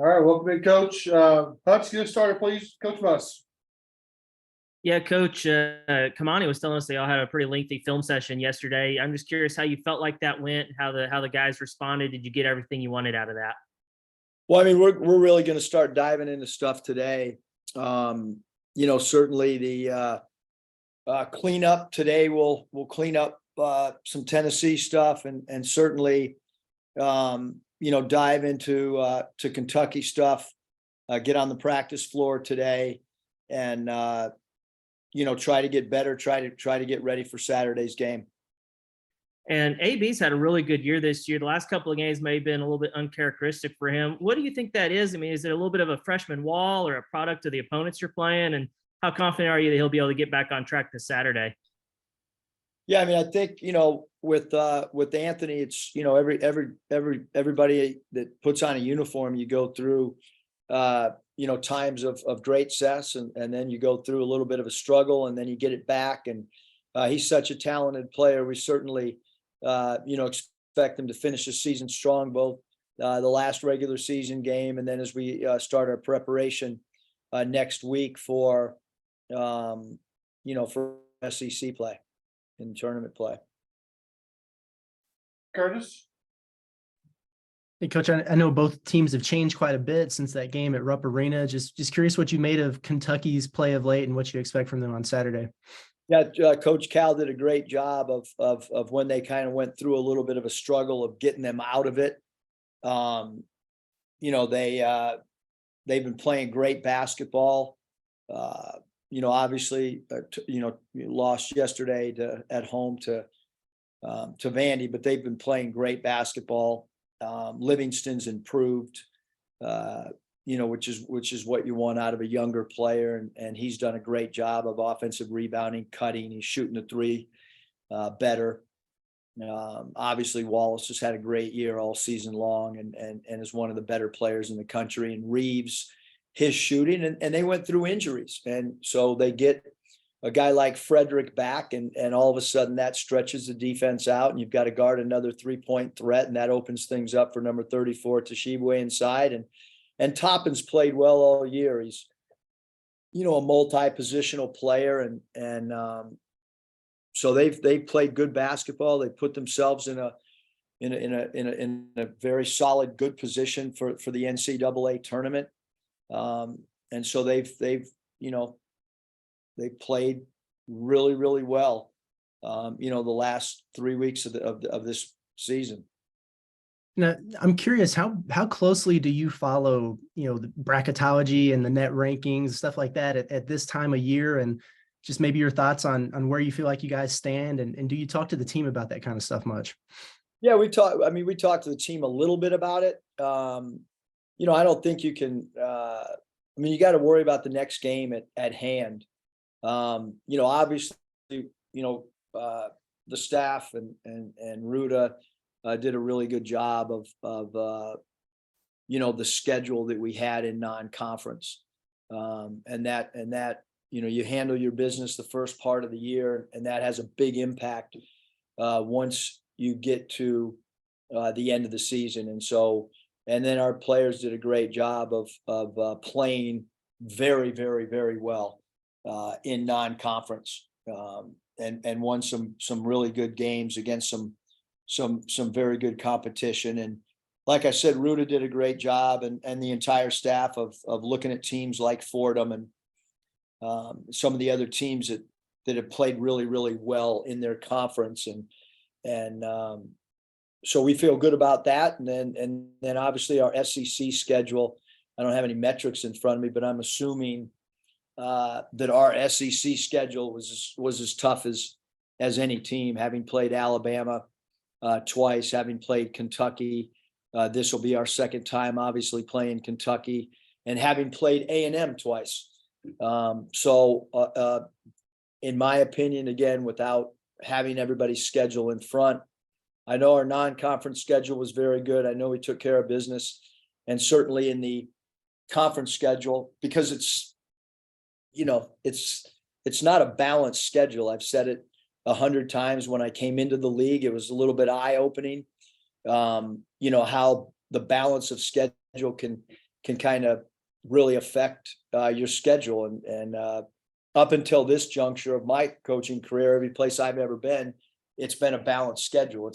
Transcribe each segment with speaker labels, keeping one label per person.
Speaker 1: All right, welcome in, Coach. Hutch, get us started, please. Coach Muss.
Speaker 2: Yeah, Coach, Kamani was telling us they all had a pretty lengthy film session yesterday. I'm just curious how you felt like that went, how the guys responded. Did you get everything you wanted out of that?
Speaker 3: Well, I mean, we're really going to start diving into stuff today. Certainly the cleanup today. We'll clean up some Tennessee stuff and certainly dive into to Kentucky stuff. Get on the practice floor today and try to get better. Try to get ready for Saturday's game.
Speaker 2: And AB's had a really good year this year. The last couple of games may have been a little bit uncharacteristic for him. What do you think that is? I mean, is it a little bit of a freshman wall or a product of the opponents you're playing? And how confident are you that he'll be able to get back on track this Saturday?
Speaker 3: Yeah, I mean, I think with Anthony, it's everybody that puts on a uniform, you go through times of great success, and then you go through a little bit of a struggle, and then you get it back. And he's such a talented player. We certainly expect him to finish the season strong, both the last regular season game and then as we start our preparation next week for SEC play and tournament play.
Speaker 1: Curtis.
Speaker 4: Hey, Coach, I know both teams have changed quite a bit since that game at Rupp Arena. Just curious what you made of Kentucky's play of late and what you expect from them on Saturday.
Speaker 3: Yeah, Coach Cal did a great job of when they kind of went through a little bit of a struggle of getting them out of it. They've been playing great basketball. Obviously, lost yesterday at home to Vandy, but they've been playing great basketball. Livingston's improved, which is what you want out of a younger player. And he's done a great job of offensive rebounding, cutting. He's shooting the three better. Obviously, Wallace has had a great year all season long and is one of the better players in the country. And Reeves, his shooting, and they went through injuries. And so they get a guy like Frederick back, and all of a sudden that stretches the defense out, and you've got to guard another 3-point threat, and that opens things up for number 34, Tshiebwe inside. And Toppin's played well all year. He's, a multi-positional player, and so they've played good basketball. They put themselves in a very solid, good position for the NCAA tournament. And so they've played really, really well. The last 3 weeks of this season.
Speaker 4: Now, I'm curious, how closely do you follow, the bracketology and the net rankings, stuff like that at this time of year, and just maybe your thoughts on where you feel like you guys stand, and do you talk to the team about that kind of stuff much?
Speaker 3: Yeah, we talk to the team a little bit about it. I don't think you can, you got to worry about the next game at hand. Obviously, the staff and Ruda did a really good job of the schedule that we had in non-conference, and that you handle your business the first part of the year, and that has a big impact once you get to the end of the season. And then our players did a great job of playing very, very, very well in non-conference, and won some really good games against some very good competition. And like I said, Ruda did a great job, and the entire staff of looking at teams like Fordham and some of the other teams that have played really, really well in their conference. And so we feel good about that. And then obviously our SEC schedule, I don't have any metrics in front of me, but I'm assuming that our SEC schedule was as tough as any team, having played Alabama twice, having played Kentucky. This will be our second time, obviously, playing Kentucky, and having played A&M twice. So in my opinion, again, without having everybody's schedule in front, I know our non-conference schedule was very good. I know we took care of business, and certainly in the conference schedule, because it's not a balanced schedule. I've said it 100 times. When I came into the league, it was a little bit eye-opening. How the balance of schedule can can kind of really affect your schedule. And up until this juncture of my coaching career, every place I've ever been, it's been a balanced schedule.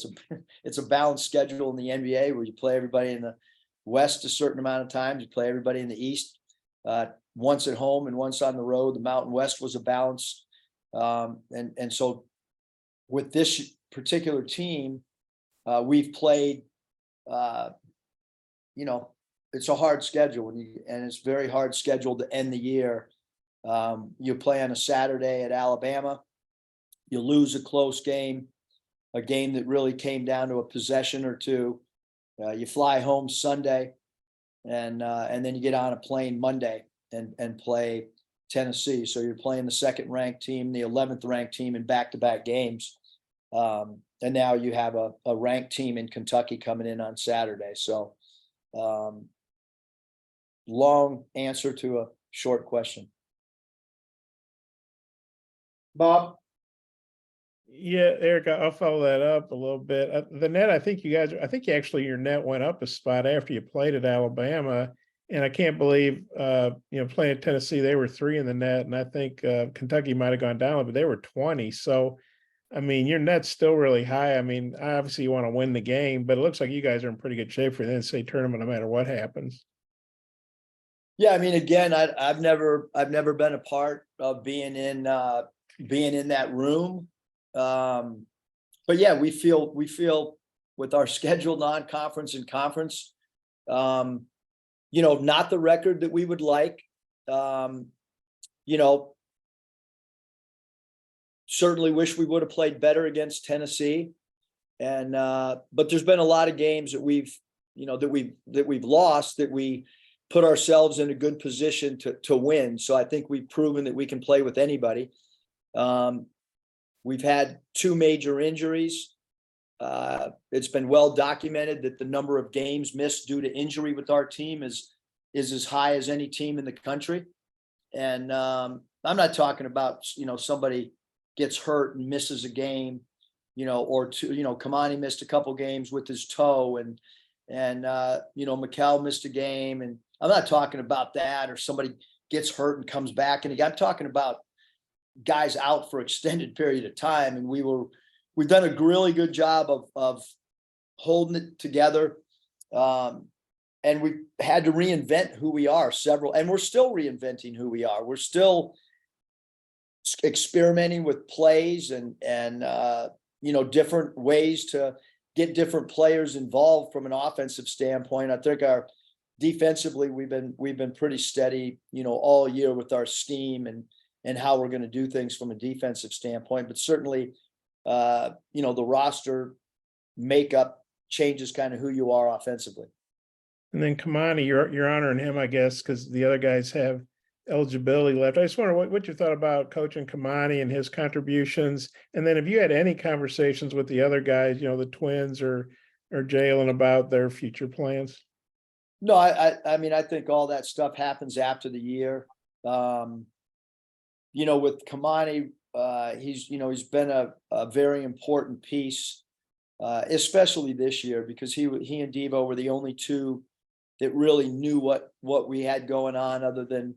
Speaker 3: It's a balanced schedule in the NBA where you play everybody in the West a certain amount of times, you play everybody in the East once at home and once on the road. The Mountain West was a balance. And so with this particular team, we've played, you know, it's a hard schedule and it's very hard schedule to end the year. You play on a Saturday at Alabama, you lose a close game, a game that really came down to a possession or two. You fly home Sunday and then you get on a plane Monday and play Tennessee. So you're playing the second ranked team, the 11th ranked team in back-to-back games. And now you have a ranked team in Kentucky coming in on Saturday. So long answer to a short question.
Speaker 1: Bob?
Speaker 5: Yeah, Eric, I'll follow that up a little bit. The net, I think actually your net went up a spot after you played at Alabama. And I can't believe, playing at Tennessee, they were 3 in the net. And I think Kentucky might have gone down, but they were 20. So, I mean, your net's still really high. I mean, obviously you want to win the game, but it looks like you guys are in pretty good shape for the NCAA tournament, no matter what happens.
Speaker 3: Yeah, I mean, again, I've never been a part of being in that room. But yeah, we feel with our scheduled non-conference and conference, not the record that we would like. Certainly wish we would have played better against Tennessee. And but there's been a lot of games that we've lost that we put ourselves in a good position to win. So I think we've proven that we can play with anybody. We've had 2 major injuries. It's been well documented that the number of games missed due to injury with our team is as high as any team in the country. And I'm not talking about, somebody gets hurt and misses a game, or 2, Kamani missed a couple games with his toe and Mikal missed a game. And I'm not talking about that, or somebody gets hurt and comes back. And I'm talking about guys out for extended period of time. And we've done a really good job of holding it together. And we had to reinvent who we are and we're still reinventing who we are. We're still experimenting with plays and different ways to get different players involved from an offensive standpoint. I think defensively, we've been pretty steady, all year with our scheme and how we're going to do things from a defensive standpoint. But certainly, the roster makeup changes kind of who you are offensively.
Speaker 5: And then Kamani, you're honoring him, I guess, because the other guys have eligibility left. I just wonder what you thought about coaching Kamani and his contributions. And then have you had any conversations with the other guys, the twins or Jalen, about their future plans?
Speaker 3: No, I mean, I think all that stuff happens after the year. With Kamani, he's been a very important piece, especially this year, because he and Devo were the only 2 that really knew what we had going on, other than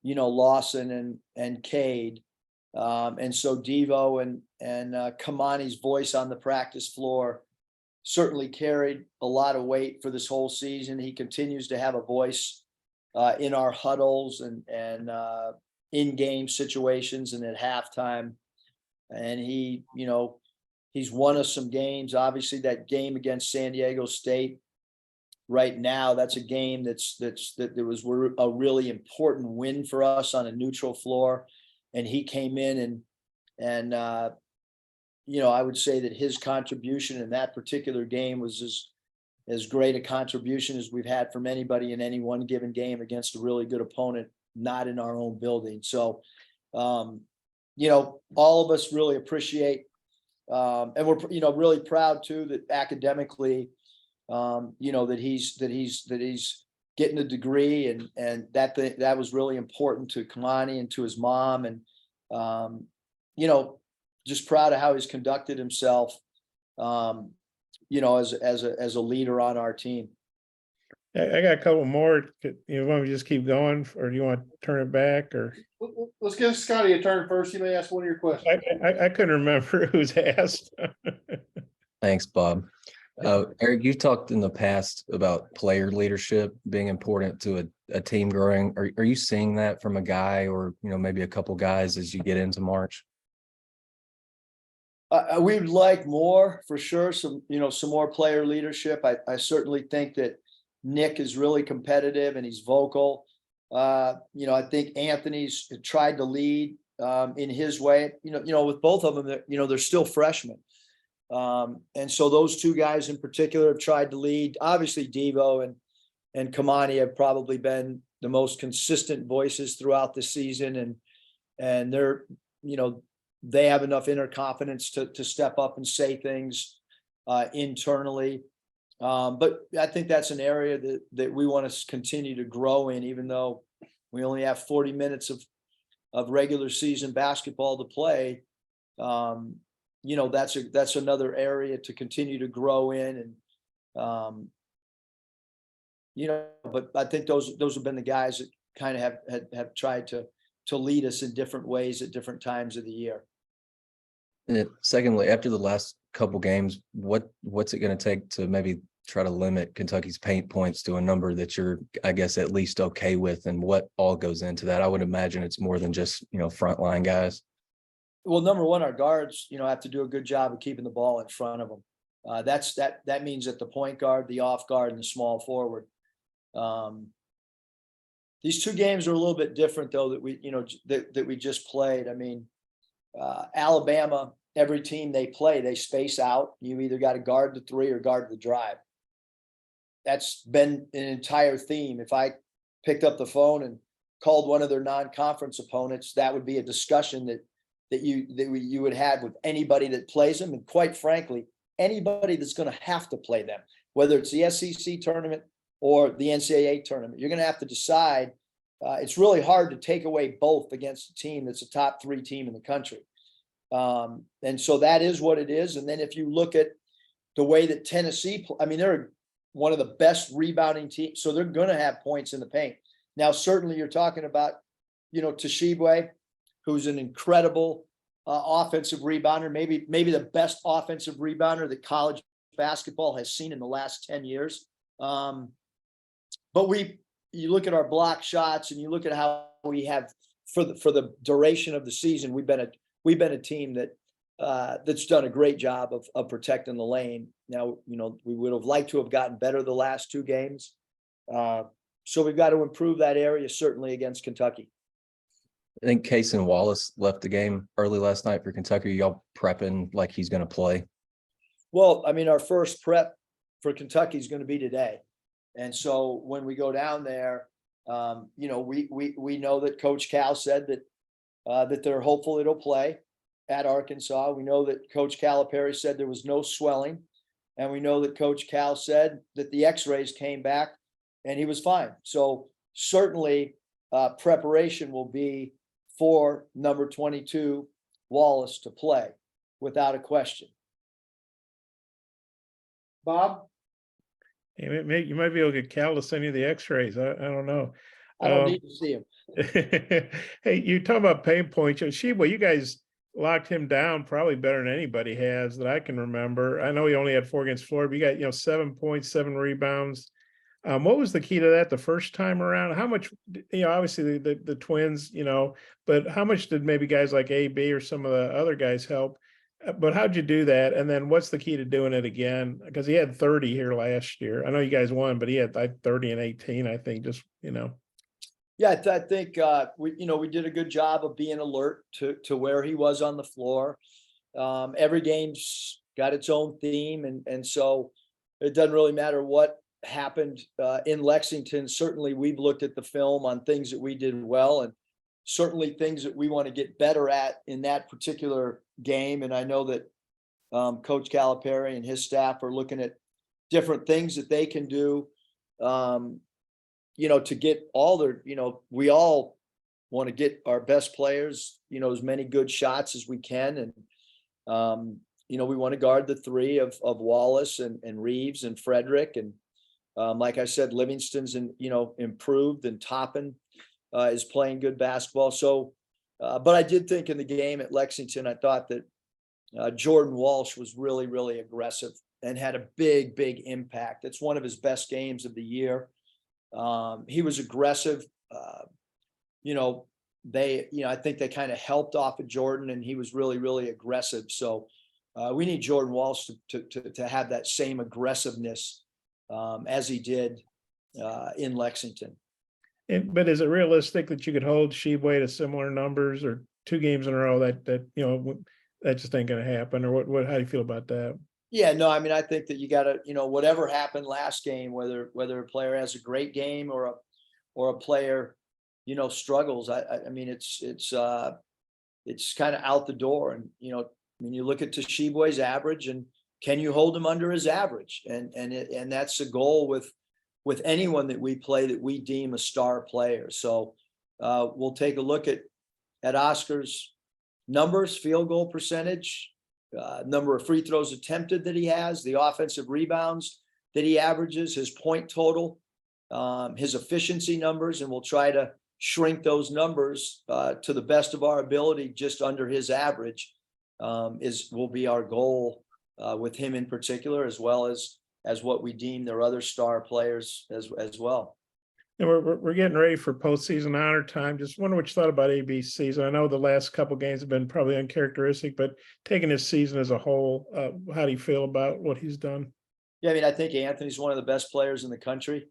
Speaker 3: Lawson and Cade. And so Devo and Kamani's voice on the practice floor certainly carried a lot of weight for this whole season. He continues to have a voice in our huddles and in-game situations and at halftime. And he's won us some games. Obviously, that game against San Diego State right now, that's a game that was a really important win for us on a neutral floor. And he came in and I would say that his contribution in that particular game was as great a contribution as we've had from anybody in any one given game against a really good opponent, not in our own building. So, all of us really appreciate, and we're, really proud too, that academically, that he's getting a degree and that was really important to Kamani and to his mom. And, just proud of how he's conducted himself, as a leader on our team.
Speaker 5: I got a couple more. You want me to just keep going, or do you want to turn it back? Or
Speaker 1: Let's give Scotty a turn first. He may ask one of your questions.
Speaker 5: I couldn't remember who's asked.
Speaker 6: Thanks, Bob. Eric, you talked in the past about player leadership being important to a team growing. Are you seeing that from a guy or, maybe a couple guys as you get into March?
Speaker 3: We'd like more for sure. Some more player leadership. I certainly think that Nick is really competitive and he's vocal. I think Anthony's tried to lead in his way. With both of them, they're still freshmen. And so those two guys in particular have tried to lead. Obviously, Devo and Kamani have probably been the most consistent voices throughout the season, and they're they have enough inner confidence to step up and say things internally. But I think that's an area that we want to continue to grow in, even though we only have 40 minutes of regular season basketball to play. That's another area to continue to grow in. And, but I think those have been the guys that kind of have tried to lead us in different ways at different times of the year.
Speaker 6: And then secondly, after the last couple games, what's it going to take to maybe try to limit Kentucky's paint points to a number that you're, I guess, at least okay with, and what all goes into that? I would imagine it's more than just, frontline guys.
Speaker 3: Well, number one, our guards, have to do a good job of keeping the ball in front of them. That means at the point guard, the off guard, and the small forward. These two games are a little bit different, though, that we just played. I mean, Alabama, every team they play, they space out. You either got to guard the three or guard the drive. That's been an entire theme. If I picked up the phone and called one of their non-conference opponents, that would be a discussion that you would have with anybody that plays them. And quite frankly, anybody that's going to have to play them, whether it's the SEC tournament or the NCAA tournament, you're going to have to decide. It's really hard to take away both against a team that's a top 3 team in the country. And so that is what it is. And then if you look at the way that Tennessee, they're one of the best rebounding teams. So they're going to have points in the paint. Now, certainly you're talking about, Toshibwe, who's an incredible offensive rebounder, maybe the best offensive rebounder that college basketball has seen in the last 10 years. But you look at our block shots and you look at how we have for the duration of the season, we've been a team that's done a great job of protecting the lane. Now, we would have liked to have gotten better the last 2 games. So we've got to improve that area, certainly against Kentucky.
Speaker 6: I think Cason Wallace left the game early last night for Kentucky. Y'all prepping like he's going to play?
Speaker 3: Well, our first prep for Kentucky is going to be today. And so when we go down there, we know that Coach Cal said that they're hopeful it'll play at Arkansas. We know that Coach Calipari said there was no swelling. And we know that Coach Cal said that the x-rays came back and he was fine. So certainly preparation will be for number 22, Wallace, to play without a question.
Speaker 1: Bob?
Speaker 5: You might be able to get Cal to send you the x-rays. I don't know.
Speaker 3: I don't need to see him.
Speaker 5: Hey, you talk about pain points. Sheba, you guys locked him down probably better than anybody has that I can remember. I know he only had 4 against Florida, but you got 7 points, 7 rebounds. What was the key to that the first time around? How much, obviously the twins, but how much did maybe guys like AB or some of the other guys help? But how'd you do that? And then what's the key to doing it again? Because he had 30 here last year. I know you guys won, but he had like 30 and 18, I think,
Speaker 3: Yeah, I think we did a good job of being alert to where he was on the floor. Every game's got its own theme, and so it doesn't really matter what happened in Lexington. Certainly, we've looked at the film on things that we did well, and certainly things that we want to get better at in that particular game. And I know that Coach Calipari and his staff are looking at different things that they can do. To get all their, we all want to get our best players, as many good shots as we can. And, we want to guard the 3 of Wallace and Reeves and Frederick. And Like I said, Livingston's improved, and Toppin is playing good basketball. So, but I did think in the game at Lexington, I thought that Jordan Walsh was really, really aggressive and had a big, big impact. It's one of his best games of the year. He was aggressive. I think they kind of helped off of Jordan, and he was really, really aggressive. So we need Jordan Walsh to have that same aggressiveness as he did in Lexington.
Speaker 5: But is it realistic that you could hold Sheboygan to similar numbers, or 2 games in a row that that just ain't going to happen? Or what? How do you feel about that?
Speaker 3: Yeah, no, I mean, I think that you got to, whatever happened last game, whether a player has a great game or a player, struggles. I mean, it's kind of out the door. And, you look at Tosheboy's average, and can you hold him under his average? And that's the goal with anyone that we play that we deem a star player. So we'll take a look at Oscar's numbers, field goal percentage, number of free throws attempted that he has, the offensive rebounds that he averages, his point total, his efficiency numbers, and we'll try to shrink those numbers to the best of our ability, just under his average will be our goal with him in particular, as well as what we deem their other star players as well.
Speaker 5: And we're getting ready for postseason honor time. Just wonder what you thought about AB's season. I know the last couple of games have been probably uncharacteristic, but taking his season as a whole, how do you feel about what he's done?
Speaker 3: Yeah, I mean, I think Anthony's one of the best players in the country.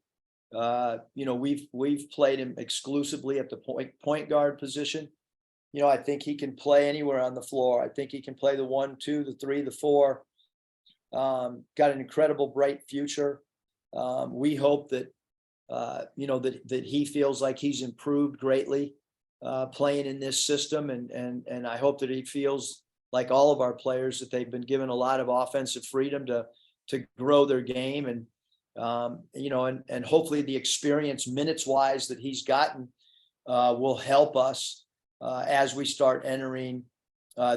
Speaker 3: We've played him exclusively at the point guard position. I think he can play anywhere on the floor. I think he can play the 1, 2, the 3, the 4. Got an incredible, bright future. We hope that that he feels like he's improved greatly playing in this system, and I hope that he feels like all of our players that they've been given a lot of offensive freedom to grow their game, and and hopefully the experience minutes wise that he's gotten will help us as we start entering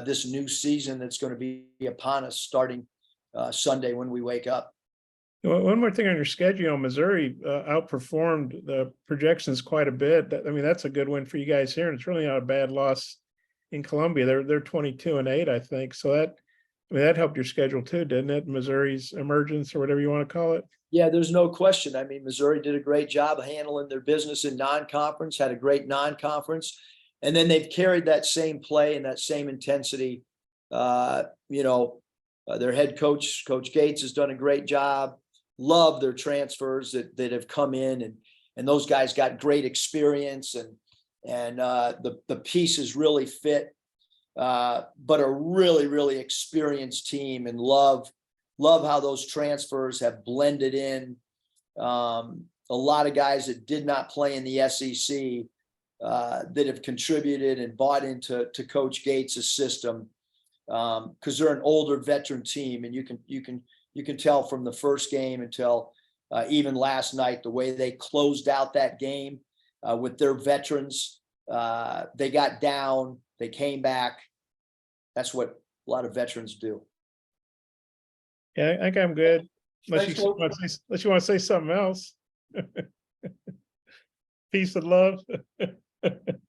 Speaker 3: this new season that's going to be upon us starting Sunday when we wake up.
Speaker 5: One more thing on your schedule, Missouri outperformed the projections quite a bit. I mean, that's a good win for you guys here, and it's really not a bad loss in Columbia. They're 22-8, I think. So that helped your schedule too, didn't it? Missouri's emergence, or whatever you want to call it.
Speaker 3: Yeah, there's no question. I mean, Missouri did a great job of handling their business in non-conference, had a great non-conference, and then they've carried that same play and that same intensity. Their head coach, Coach Gates, has done a great job. Love their transfers that have come in, and those guys got great experience, and the pieces really fit. But a really, really experienced team, and love how those transfers have blended in. A lot of guys that did not play in the SEC that have contributed and bought into Coach Gates' system, because they're an older veteran team, and you can tell from the first game until even last night, the way they closed out that game with their veterans. They got down, they came back. That's what a lot of veterans do.
Speaker 5: Yeah, I think I'm good. Unless
Speaker 1: Thanks,
Speaker 5: you
Speaker 1: Coach.
Speaker 5: want to say something else. Peace and love.